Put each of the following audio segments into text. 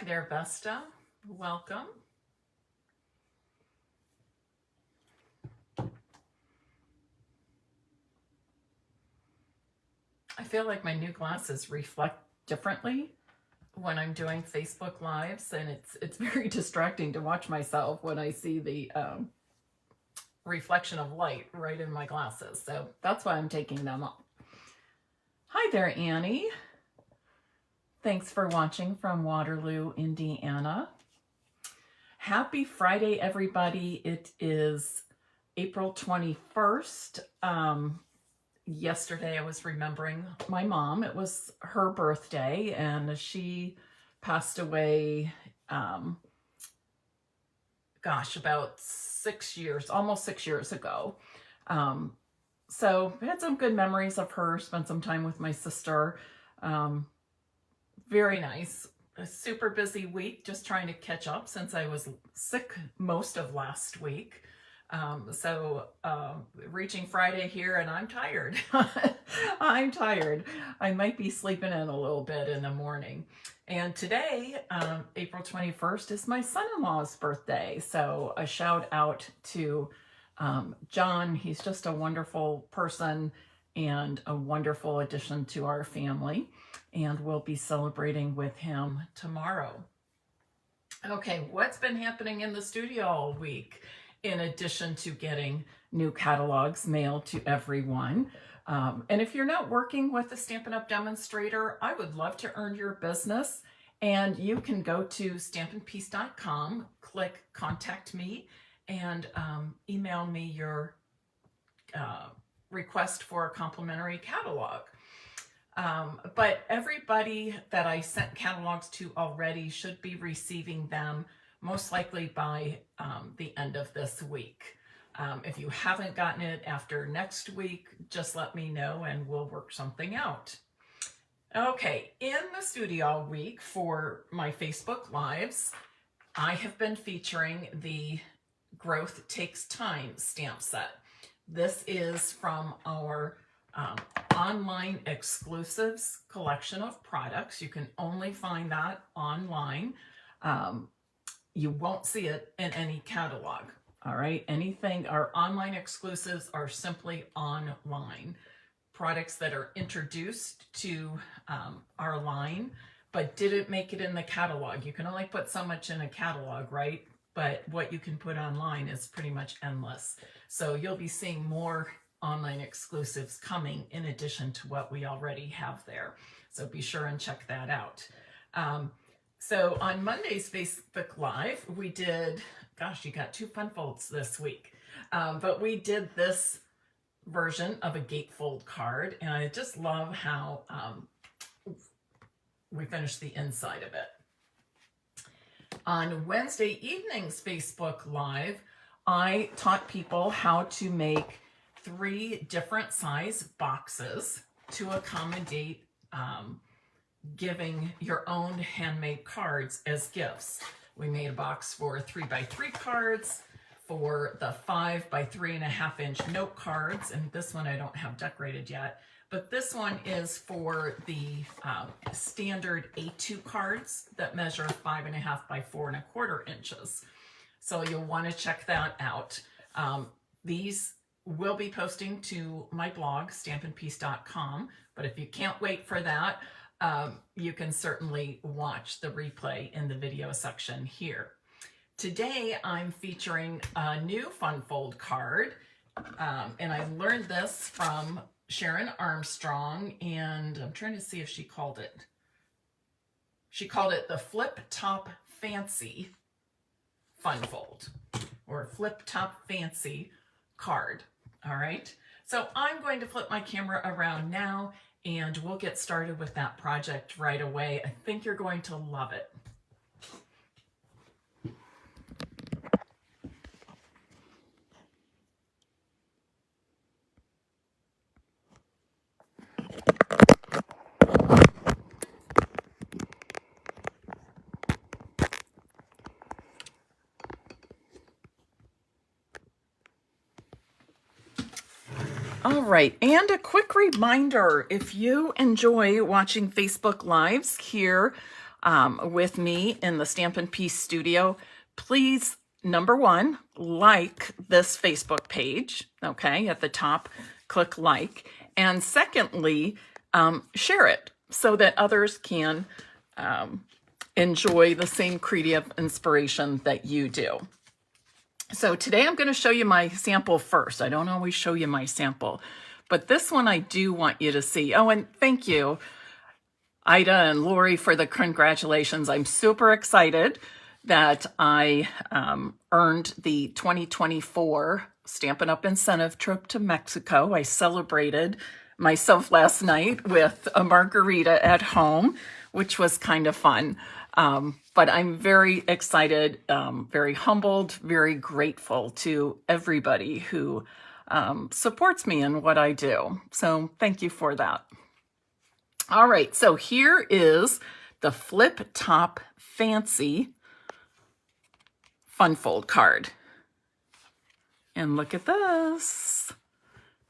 Hi there, Vesta. Welcome. I feel like my new glasses reflect differently when I'm doing Facebook Lives, and it's very distracting to watch myself when I see the reflection of light right in my glasses. So that's why I'm taking them off. Hi there, Annie. Thanks for watching from Waterloo, Indiana. Happy Friday, everybody. It is April 21st. Yesterday I was remembering my mom. It was her birthday and she passed away, about 6 years, almost 6 years ago. So I had some good memories of her, spent some time with my sister. Very nice. A super busy week, just trying to catch up since I was sick most of last week. Reaching Friday here and I'm tired. I'm tired. I might be sleeping in a little bit in the morning. And today, April 21st, is my son-in-law's birthday. So a shout out to John. He's just a wonderful person and a wonderful addition to our family. And we'll be celebrating with him tomorrow. Okay, what's been happening in the studio all week? In addition to getting new catalogs mailed to everyone. And if you're not working with a Stampin' Up! Demonstrator, I would love to earn your business. And you can go to stampinpeace.com, click Contact Me, and email me your request for a complimentary catalog. But everybody that I sent catalogs to already should be receiving them most likely by the end of this week. If you haven't gotten it after next week, just let me know and we'll work something out. Okay, in the studio all week for my Facebook Lives, I have been featuring the Growth Takes Time stamp set. This is from our online exclusives collection of products. You can only find that online. You won't see it in any catalog, all right? Anything, our online exclusives are simply online. Products that are introduced to our line, but didn't make it in the catalog. You can only put so much in a catalog, right? But what you can put online is pretty much endless. So you'll be seeing more online exclusives coming in addition to what we already have there. So be sure and check that out. So on Monday's Facebook Live, we did, gosh, you got 2 fun folds this week, but we did this version of a gatefold card, and I just love how we finished the inside of it. On Wednesday evening's Facebook Live, I taught people how to make 3 different size boxes to accommodate giving your own handmade cards as gifts. We made a box for 3x3 cards, for the 5x3.5 inch note cards, and this one I don't have decorated yet, but this one is for the standard A2 cards that measure 5.5 by 4.25 inches. So you'll want to check that out. These will be posting to my blog, stampinpeace.com, but if you can't wait for that, you can certainly watch the replay in the video section here. Today, I'm featuring a new fun fold card, and I learned this from Sharon Armstrong, and I'm trying to see if she called it the Flip Top Fancy Fun Fold, or Flip Top Fancy card. All right, so I'm going to flip my camera around now and we'll get started with that project right away. I think you're going to love it. All right, and a quick reminder, if you enjoy watching Facebook Lives here, with me in the Stampin' Piece studio, please, number one, like this Facebook page, okay, at the top, click like. And secondly, share it so that others can enjoy the same creative inspiration that you do. So today I'm going to show you my sample first. I don't always show you my sample, but this one I do want you to see. Oh, and thank you, Ida and Lori, for the congratulations. I'm super excited that I earned the 2024 Stampin' Up! Incentive trip to Mexico. I celebrated myself last night with a margarita at home, which was kind of fun. But I'm very excited, very humbled, very grateful to everybody who supports me in what I do. So thank you for that. All right, so here is the Flip Top Fancy Fun Fold card. And look at this.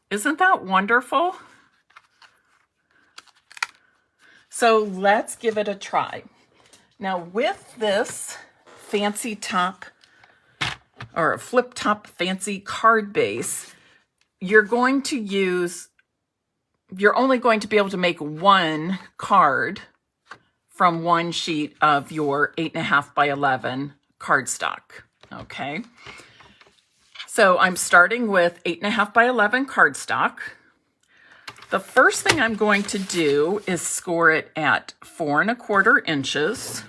Isn't that wonderful? So let's give it a try. Now with this fancy top or Flip Top Fancy card base, you're only going to be able to make one card from one sheet of your 8.5 by 11 cardstock, okay? So I'm starting with 8.5 by 11 cardstock. The first thing I'm going to do is score it at 4¼ inches.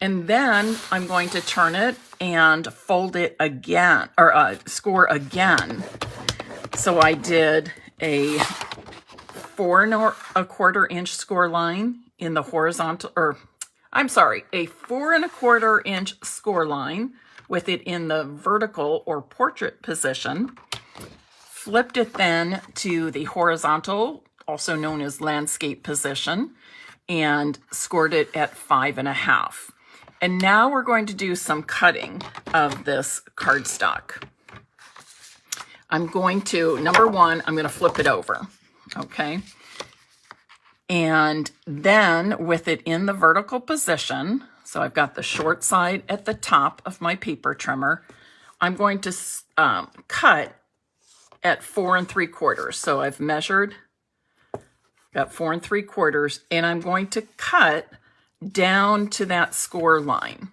And then I'm going to turn it and fold it again, or score again. So I did a 4¼ inch score line in the horizontal, or I'm sorry, a 4¼ inch score line with it in the vertical or portrait position. Flipped it then to the horizontal, also known as landscape position, and scored it at 5.5. And now we're going to do some cutting of this cardstock. I'm going to, number one, I'm going to flip it over, okay? And then with it in the vertical position, so I've got the short side at the top of my paper trimmer, I'm going to cut at 4¾ So I've measured, got 4¾ and I'm going to cut down to that score line.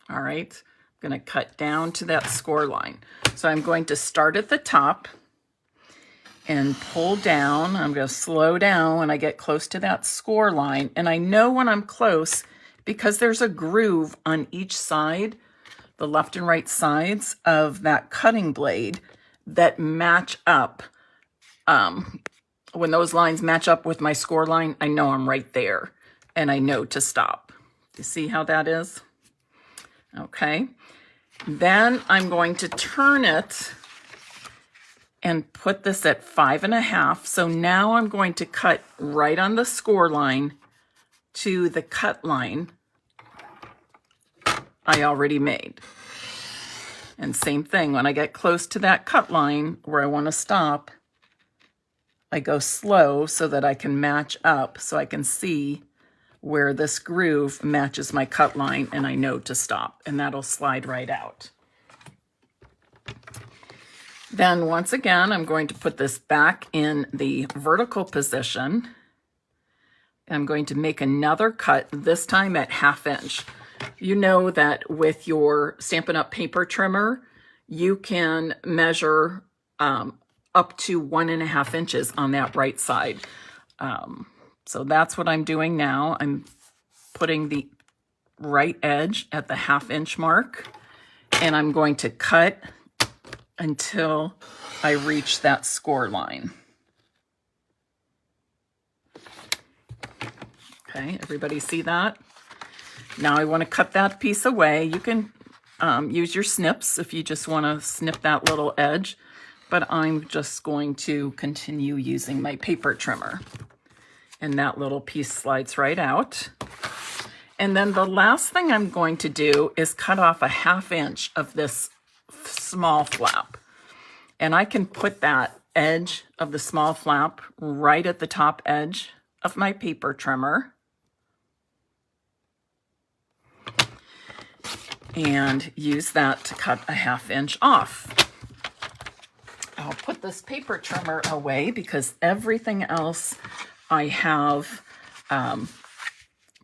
All right, I'm going to cut down to that score line. So I'm going to start at the top and pull down. I'm going to slow down when I get close to that score line. And I know when I'm close because there's a groove on each side, the left and right sides of that cutting blade that match up. When those lines match up with my score line, I know I'm right there and I know to stop. You see how that is? Okay. Then I'm going to turn it and put this at 5.5. So now I'm going to cut right on the score line to the cut line I already made. And same thing, when I get close to that cut line where I want to stop, I go slow so that I can match up, so I can see where this groove matches my cut line and I know to stop, and that'll slide right out. Then once again, I'm going to put this back in the vertical position. I'm going to make another cut, this time at 1/2 inch. You know that with your Stampin' Up! Paper trimmer, you can measure up to 1.5 inches on that right side. So that's what I'm doing now. I'm putting the right edge at the 1/2 inch mark, and I'm going to cut until I reach that score line. Okay, everybody see that? Now I want to cut that piece away. You can use your snips if you just want to snip that little edge, but I'm just going to continue using my paper trimmer. And that little piece slides right out. And then the last thing I'm going to do is cut off a 1/2 inch of this small flap. And I can put that edge of the small flap right at the top edge of my paper trimmer. and use that to cut a 1/2 inch off. I'll put this paper trimmer away because everything else I have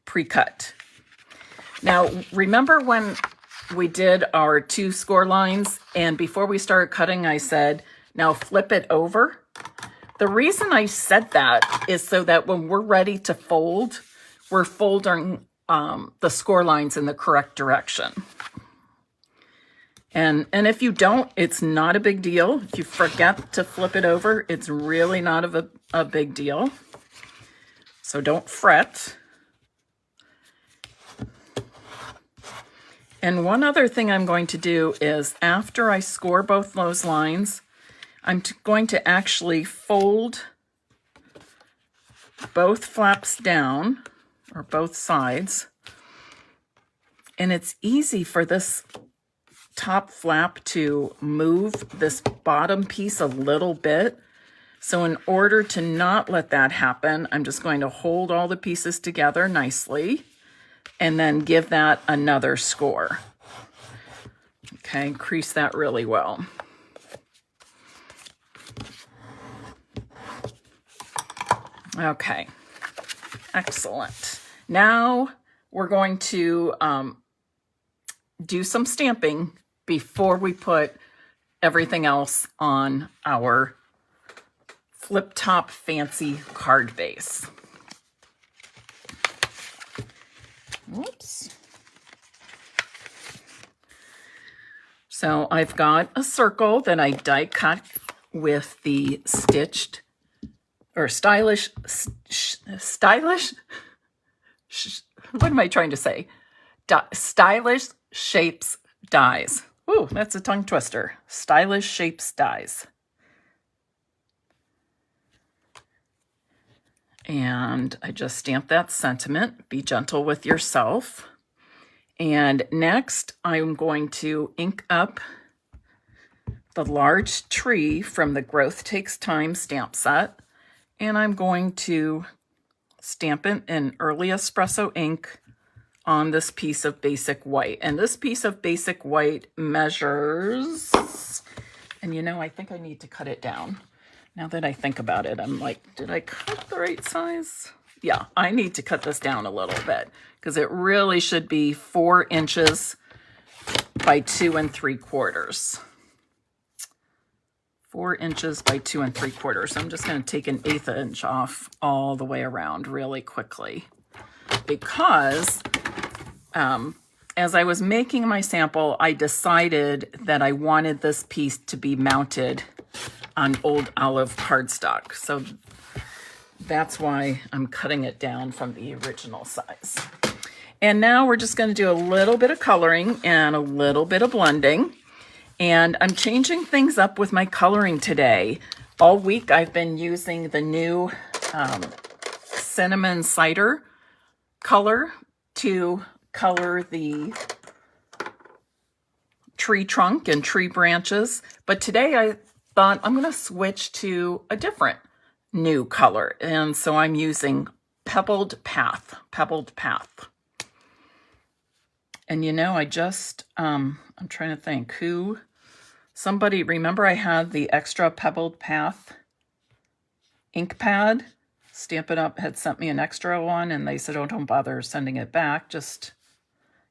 pre-cut. Now, remember when we did our 2 score lines and before we started cutting, I said, now flip it over? The reason I said that is so that when we're ready to fold, we're folding the score lines in the correct direction. And if you don't, it's not a big deal. If you forget to flip it over, it's really not a big deal. So don't fret. And one other thing I'm going to do is after I score both those lines, I'm going to actually fold both flaps down, or both sides. And it's easy for this top flap to move this bottom piece a little bit. So in order to not let that happen, I'm just going to hold all the pieces together nicely and then give that another score. Okay, crease that really well. Okay, excellent. Now we're going to do some stamping before we put everything else on our flip top fancy card base. Whoops. So I've got a circle that I die cut with the stitched or stylish, what am I trying to say? Stylish Shapes Dies. Ooh, that's a tongue twister. Stylish Shapes Dies. And I just stamped that sentiment. Be gentle with yourself. And next, I'm going to ink up the large tree from the Growth Takes Time stamp set. And I'm going to stamp it in early espresso ink on this piece of basic white. And this piece of basic white measures, and you know, I think I need to cut it down. Now that I think about it, I'm like, did I cut the right size? Yeah, I need to cut this down a little bit because it really should be 4 inches by 2 3/4. 4 inches by 2 3/4. I'm just going to take an 1/8 inch off all the way around really quickly because as I was making my sample, I decided that I wanted this piece to be mounted on old olive cardstock. So that's why I'm cutting it down from the original size. And now we're just going to do a little bit of coloring and a little bit of blending. And I'm changing things up with my coloring today. All week I've been using the new cinnamon cider color to color the tree trunk and tree branches. But today I thought I'm going to switch to a different new color. And so I'm using Pebbled Path. And you know, I just, I'm trying to think somebody, remember I had the extra Pebbled Path ink pad? Stampin' Up! Had sent me an extra one and they said, oh, don't bother sending it back. Just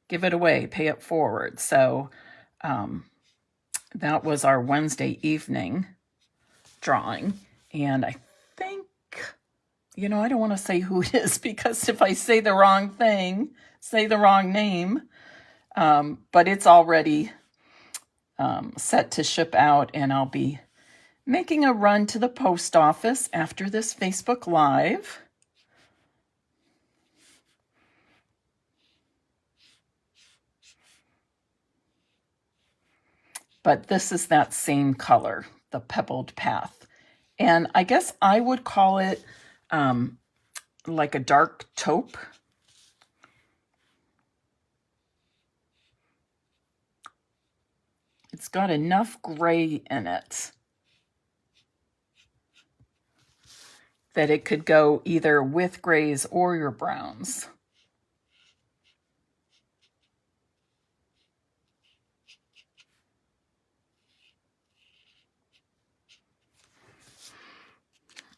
give it away, pay it forward. So that was our Wednesday evening drawing. And I think, you know, I don't want to say who it is because if I say the wrong thing, say the wrong name, but it's already set to ship out and I'll be making a run to the post office after this Facebook Live. But this is that same color, the Pebbled Path. And I guess I would call it like a dark taupe. It's got enough gray in it that it could go either with grays or your browns.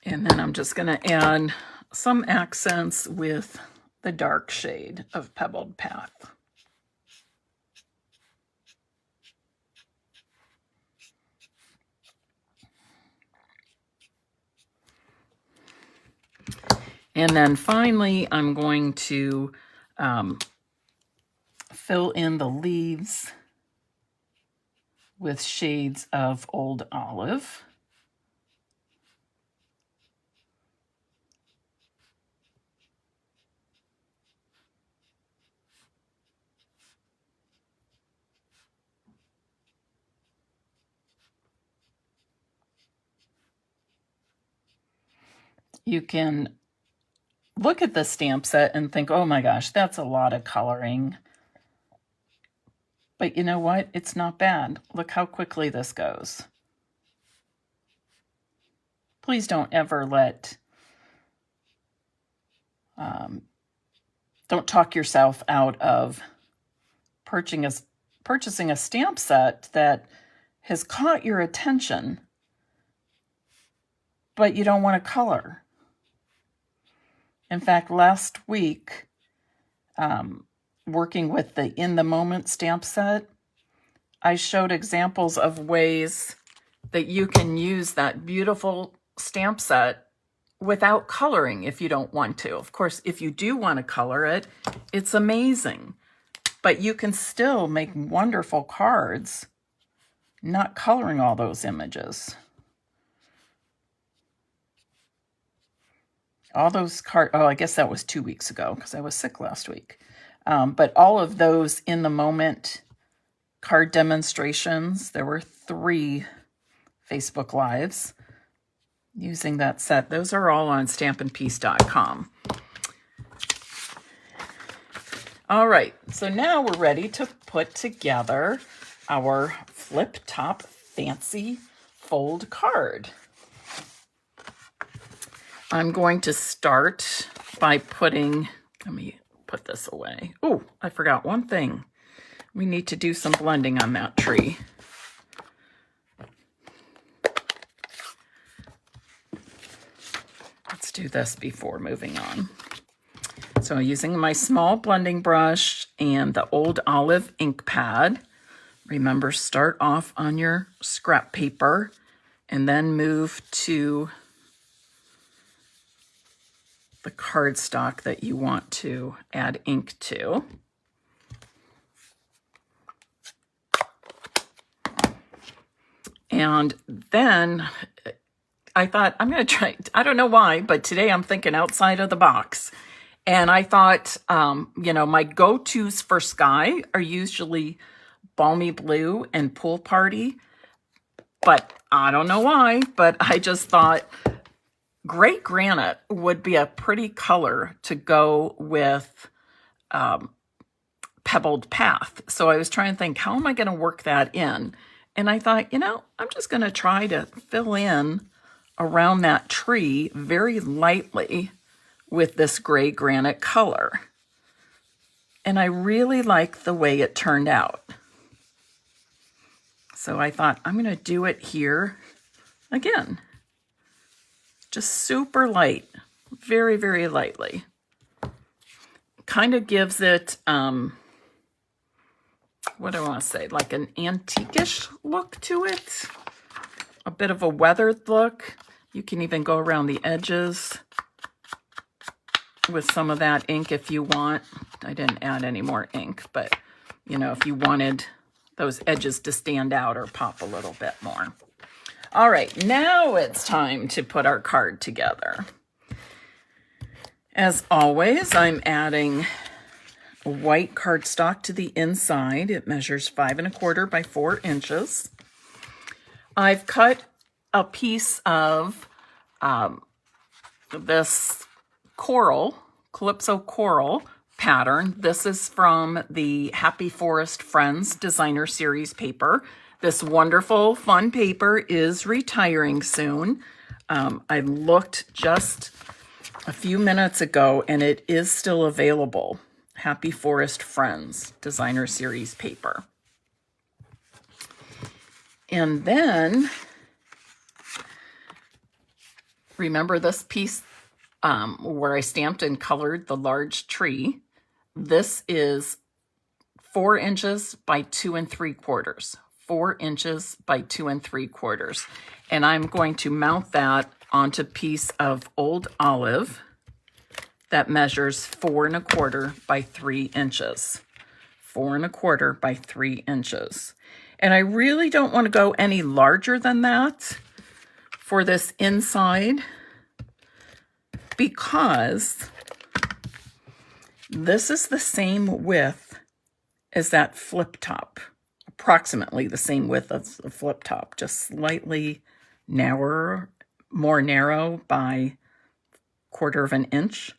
And then I'm just going to add some accents with the dark shade of Pebbled Path. And then finally, I'm going to fill in the leaves with shades of Old Olive. You can look at the stamp set and think, oh my gosh, that's a lot of coloring. But you know what? It's not bad. Look how quickly this goes. Please don't ever don't talk yourself out of purchasing a stamp set that has caught your attention, but you don't want to color. In fact, last week, working with the In the Moment stamp set, I showed examples of ways that you can use that beautiful stamp set without coloring if you don't want to. Of course, if you do want to color it, it's amazing. But you can still make wonderful cards not coloring all those images. All those cards, oh, I guess that was 2 weeks ago because I was sick last week. But all of those In the Moment card demonstrations, there were 3 Facebook Lives using that set. Those are all on stampinpiece.com. All right, so now we're ready to put together our flip top fancy fold card. I'm going to start by putting, let me put this away. Oh, I forgot one thing. We need to do some blending on that tree. Let's do this before moving on. So using my small blending brush and the Old Olive ink pad, remember, start off on your scrap paper and then move to the cardstock that you want to add ink to. And then I thought, I'm going to try, I don't know why, but today I'm thinking outside of the box. And I thought, my go-tos for sky are usually Balmy Blue and Pool Party. But I don't know why, but I just thought gray granite would be a pretty color to go with Pebbled Path. So I was trying to think, how am I going to work that in? And I thought, I'm just going to try to fill in around that tree very lightly with this gray granite color. And I really like the way it turned out. So I thought, I'm going to do it here again. Just super light, very, very lightly. Kind of gives it, what do I want to say, like an antique-ish look to it. A bit of a weathered look. You can even go around the edges with some of that ink if you want. I didn't add any more ink, but if you wanted those edges to stand out or pop a little bit more. All right, now it's time to put our card together. As always, I'm adding white cardstock to the inside. It measures 5 1/4 by 4 inches. I've cut a piece of this coral, Calypso coral pattern. This is from the Happy Forest Friends Designer Series paper. This wonderful, fun paper is retiring soon. I looked just a few minutes ago and it is still available. Happy Forest Friends Designer Series paper. And then Remember this piece where I stamped and colored the large tree? This is 4 inches by 2 3/4. 4 inches by 2 3/4. And I'm going to mount that onto a piece of old olive that measures 4 1/4 by 3 inches. 4 1/4 by 3 inches. And I really don't want to go any larger than that for this inside, because this is the same width as that flip top, approximately the same width as the flip top, just slightly narrower, more narrow by 1/4 inch.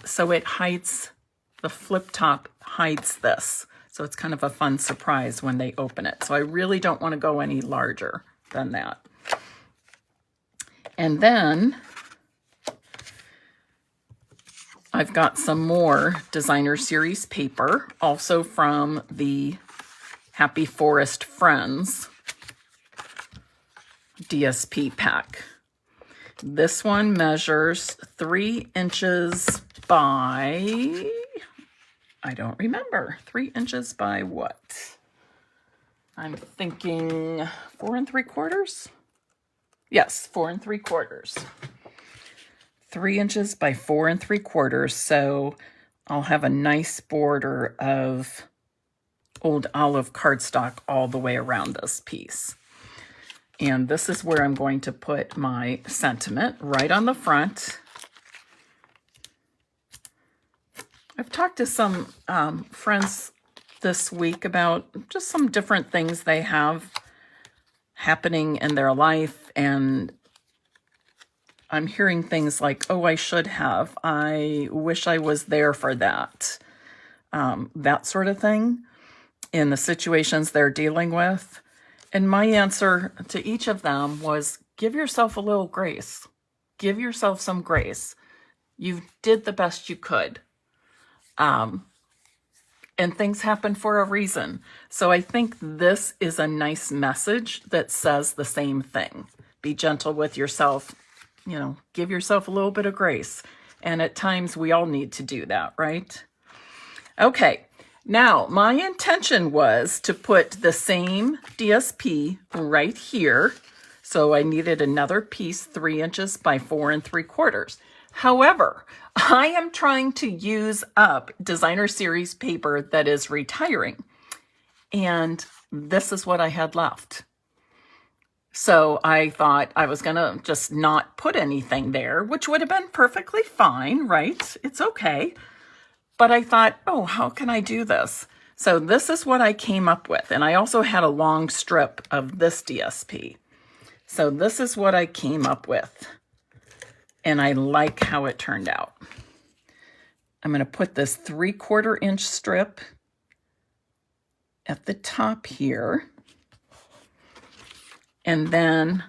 So it hides, the flip top hides this. So it's kind of a fun surprise when they open it. So I really don't want to go any larger than that. And then I've got some more designer series paper, also from the Happy Forest Friends DSP pack. This one measures 3 inches by, I don't remember, 3 inches by what? I'm thinking 4 3/4. Yes, 4 3/4. 3 inches by 4 3/4. So I'll have a nice border of old olive cardstock all the way around this piece. And this is where I'm going to put my sentiment, right on the front. I've talked to some friends this week about just some different things they have happening in their life, and I'm hearing things like, oh, I should have, I wish I was there for that, that sort of thing in the situations they're dealing with. And my answer to each of them was, give yourself a little grace. Give yourself some grace. You did the best you could. And things happen for a reason. So I think this is a nice message that says the same thing. Be gentle with yourself, you know, give yourself a little bit of grace. And at times we all need to do that, right? Okay, now my intention was to put the same DSP right here. So I needed another piece 3 inches by 4 3/4. However, I am trying to use up designer series paper that is retiring. And this is what I had left. So I thought I was going to just not put anything there, which would have been perfectly fine, right? It's okay. But I thought, oh, how can I do this? So this is what I came up with. And I also had a long strip of this DSP. So this is what I came up with. And I like how it turned out. I'm going to put this 3/4 inch strip at the top here. And then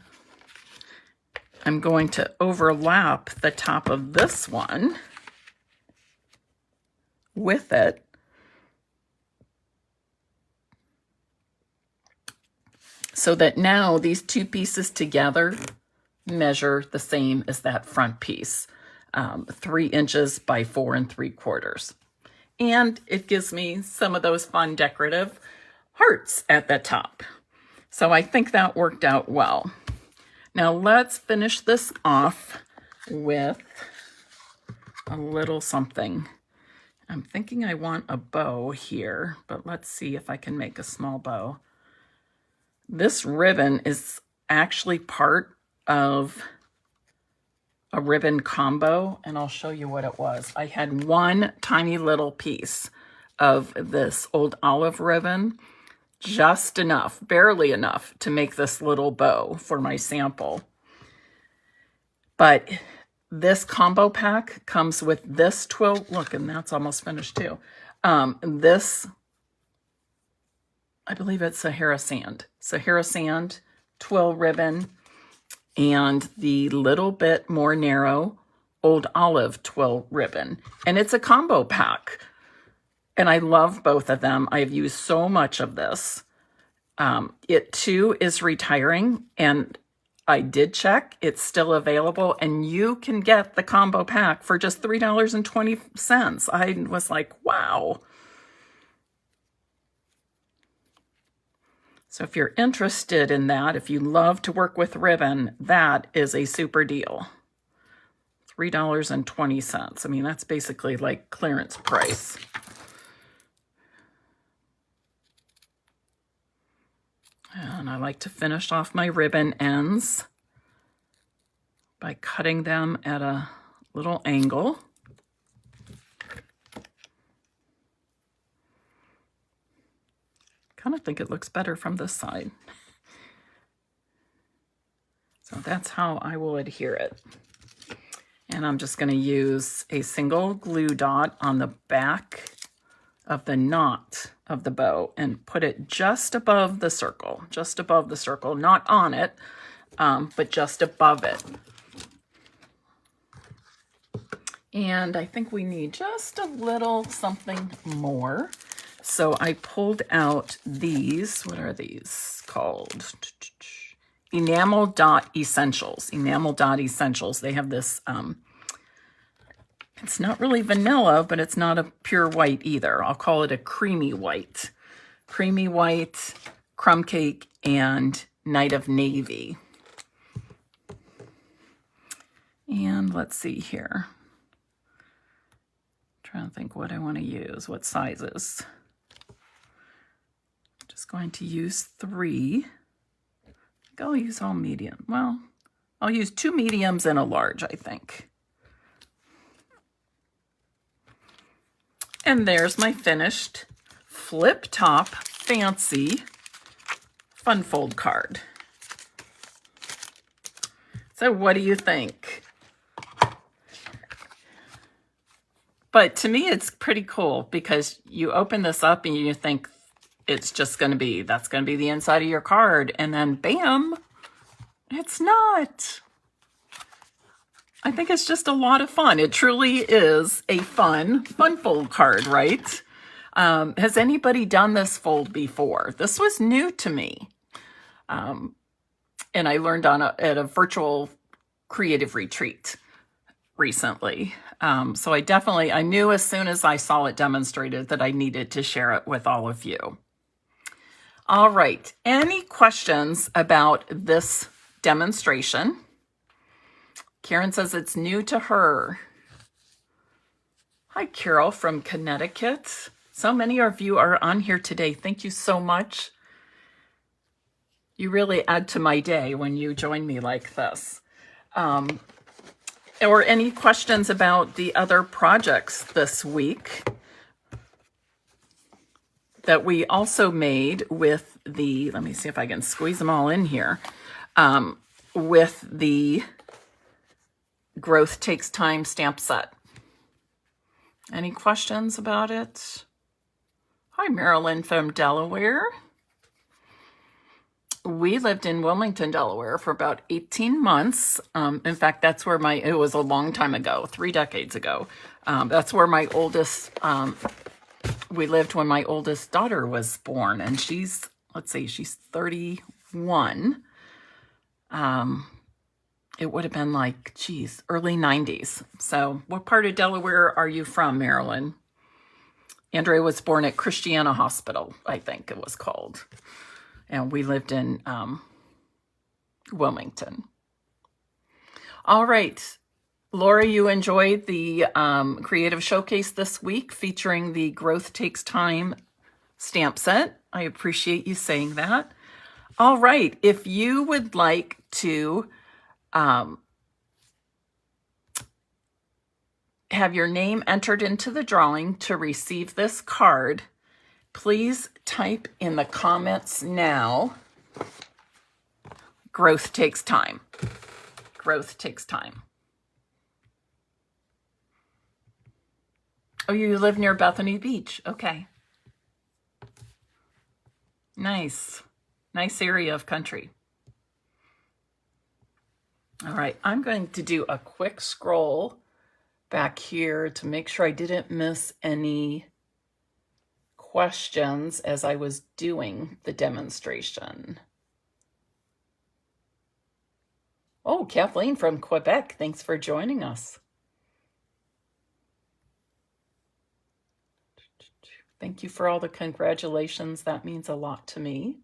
I'm going to overlap the top of this one with it. So that now these two pieces together measure the same as that front piece, 3 inches by 4 3/4. And it gives me some of those fun decorative hearts at the top. So I think that worked out well. Now let's finish this off with a little something. I'm thinking I want a bow here, but let's see if I can make a small bow. This ribbon is actually part of a ribbon combo, and I'll show you what it was. I had one tiny little piece of this old olive ribbon, just enough, barely enough to make this little bow for my sample. But this combo pack comes with this twill. Look, and that's almost finished too. This, I believe it's Sahara Sand twill ribbon, and the little bit more narrow old olive twill ribbon. And it's a combo pack. And I love both of them. I've used so much of this. It too is retiring, and I did check. It's still available, and you can get the combo pack for just $3.20. I was like, wow. So if you're interested in that, if you love to work with ribbon, that is a super deal. $3.20. I mean, that's basically like clearance price. And I like to finish off my ribbon ends by cutting them at a little angle. Kind of think it looks better from this side. So that's how I will adhere it. And I'm just going to use a single glue dot on the back of the knot of the bow and put it just above the circle, not on it, but just above it. And I think we need just a little something more. So I pulled out these, what are these called? Enamel Dot Essentials. Enamel Dot Essentials. They have this, it's not really vanilla, but it's not a pure white either. I'll call it a creamy white. Creamy white, crumb cake, and night of navy. And let's see here. Trying to think what I want to use, what sizes. Just going to use 3. I'll use all medium. Well, I'll use 2 mediums and a large, I think. And there's my finished flip top fancy fun fold card. So what do you think? But to me, it's pretty cool because you open this up and you think it's just going to be, that's going to be the inside of your card. And then bam, it's not. I think it's just a lot of fun. It truly is a fun fold card, right? Has anybody done this fold before? This was new to me. And I learned at a virtual creative retreat recently. So I knew as soon as I saw it demonstrated that I needed to share it with all of you. All right, any questions about this demonstration? Karen says it's new to her. Hi, Carol from Connecticut. So many of you are on here today. Thank you so much. You really add to my day when you join me like this. Or any questions about the other projects this week that we also made with the, let me see if I can squeeze them all in here, with the Growth Takes Time stamp set. Any questions about it? Hi, Marilyn from Delaware. We lived in Wilmington, Delaware for about 18 months. In fact, that's where it was a long time ago, 3 decades ago. That's where my oldest, we lived when my oldest daughter was born, and she's 31. It would have been like, geez, early 90s. So what part of Delaware are you from, Marilyn? Andrea was born at Christiana Hospital, I think it was called. And we lived in Wilmington. All right. Laura, you enjoyed the creative showcase this week featuring the Growth Takes Time stamp set. I appreciate you saying that. All right. If you would like to have your name entered into the drawing to receive this card, please type in the comments now, Growth Takes Time. Growth Takes Time. Oh, you live near Bethany Beach. Okay. Nice. Nice area of country. All right. I'm going to do a quick scroll back here to make sure I didn't miss any questions as I was doing the demonstration. Oh, Kathleen from Quebec, thanks for joining us. Thank you for all the congratulations. That means a lot to me.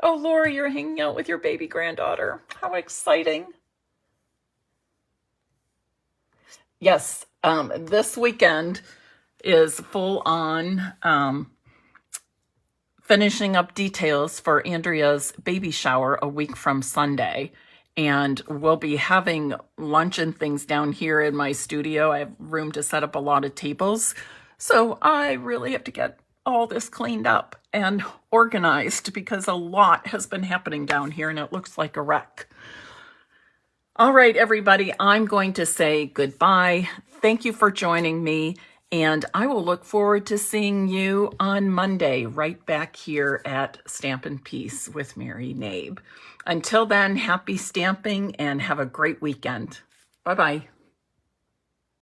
Oh, Laura, you're hanging out with your baby granddaughter. How exciting. Yes, this weekend is full on finishing up details for Andrea's baby shower a week from Sunday. And we'll be having lunch and things down here in my studio. I have room to set up a lot of tables. So I really have to get all this cleaned up and organized because a lot has been happening down here and it looks like a wreck. All right, everybody, I'm going to say goodbye. Thank you for joining me, and I will look forward to seeing you on Monday right back here at Stampin' Peace with Mary Knabe. Until then, happy stamping and have a great weekend. Bye-bye.